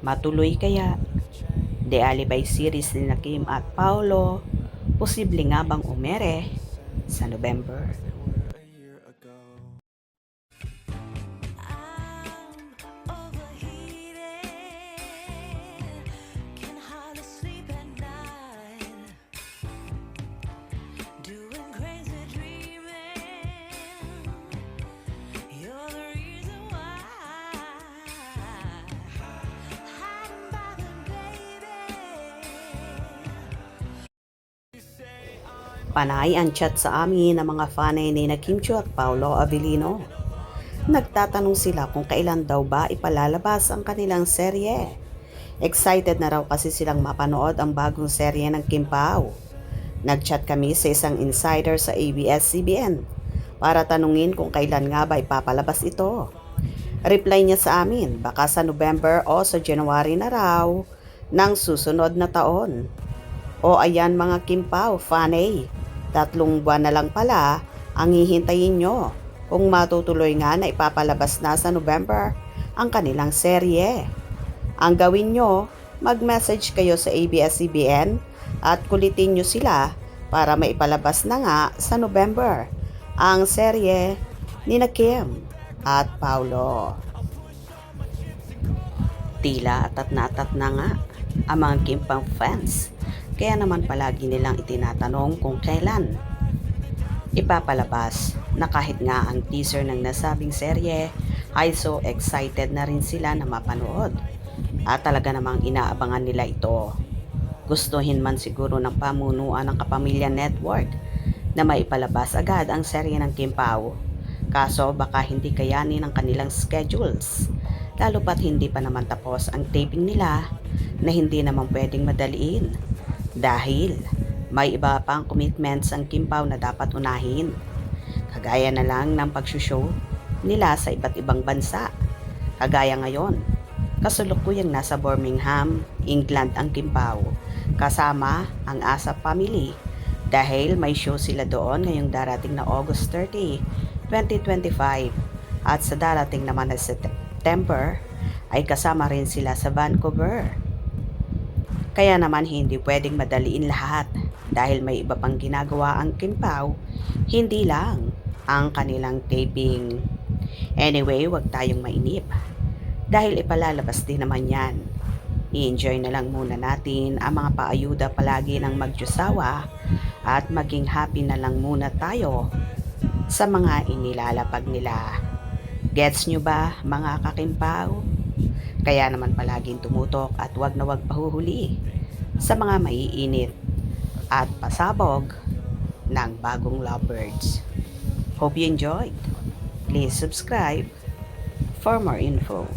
Matuloy kaya? The Alibay series ni Kim at Paolo, posible nga bang umere sa November? Panay ang chat sa amin ng mga fanay ni na Kim Chiu at Paolo Avellino. Nagtatanong sila kung kailan daw ba ipalalabas ang kanilang serye. Excited na raw kasi silang mapanood ang bagong serye ng Kim Pao. Nagchat kami sa isang insider sa ABS-CBN para tanungin kung kailan nga ba ipapalabas ito. Reply niya sa amin, baka sa November o sa January na raw ng susunod na taon. O ayan mga Kim Pao, fanay. 3 buwan na lang pala ang hihintayin nyo kung matutuloy nga na ipapalabas na sa November ang kanilang serye. Ang gawin nyo, mag-message kayo sa ABS-CBN at kulitin nyo sila para maipalabas na nga sa November ang serye ni na Kim at Paolo. Tila atat na nga ang mga Kim Pao fans. Kaya naman palagi nilang itinatanong kung kailan ipapalabas na kahit nga ang teaser ng nasabing serye ay so excited na rin sila na mapanood. At talaga namang inaabangan nila ito. Gustuhin man siguro ng pamunuan ng Kapamilya Network na maipalabas agad ang serye ng Kim Pao. Kaso baka hindi kayanin ang kanilang schedules. Lalo pat hindi pa naman tapos ang taping nila na hindi naman pwedeng madaliin. Dahil may iba pang commitments ang Kim Pao na dapat unahin. Kagaya na lang ng pagsushow nila sa iba't ibang bansa. Kagaya ngayon, kasulukuyang nasa Birmingham, England ang Kim Pao, kasama ang Asap family dahil may show sila doon ngayong darating na August 30, 2025 at sa darating naman na September ay kasama rin sila sa Vancouver. Kaya naman hindi pwedeng madaliin lahat dahil may iba pang ginagawa ang Kim Pao, hindi lang ang kanilang taping. Anyway, wag tayong mainip dahil ipalalabas din naman yan. I-enjoy na lang muna natin ang mga paayuda palagi ng magjusawa at maging happy na lang muna tayo sa mga inilalapag nila. Gets nyo ba mga ka-Kim Pao? Kaya naman palaging tumutok at wag na wag pahuhuli sa mga maiinit at pasabog ng bagong lovebirds. Hope you enjoyed. Please subscribe for more info.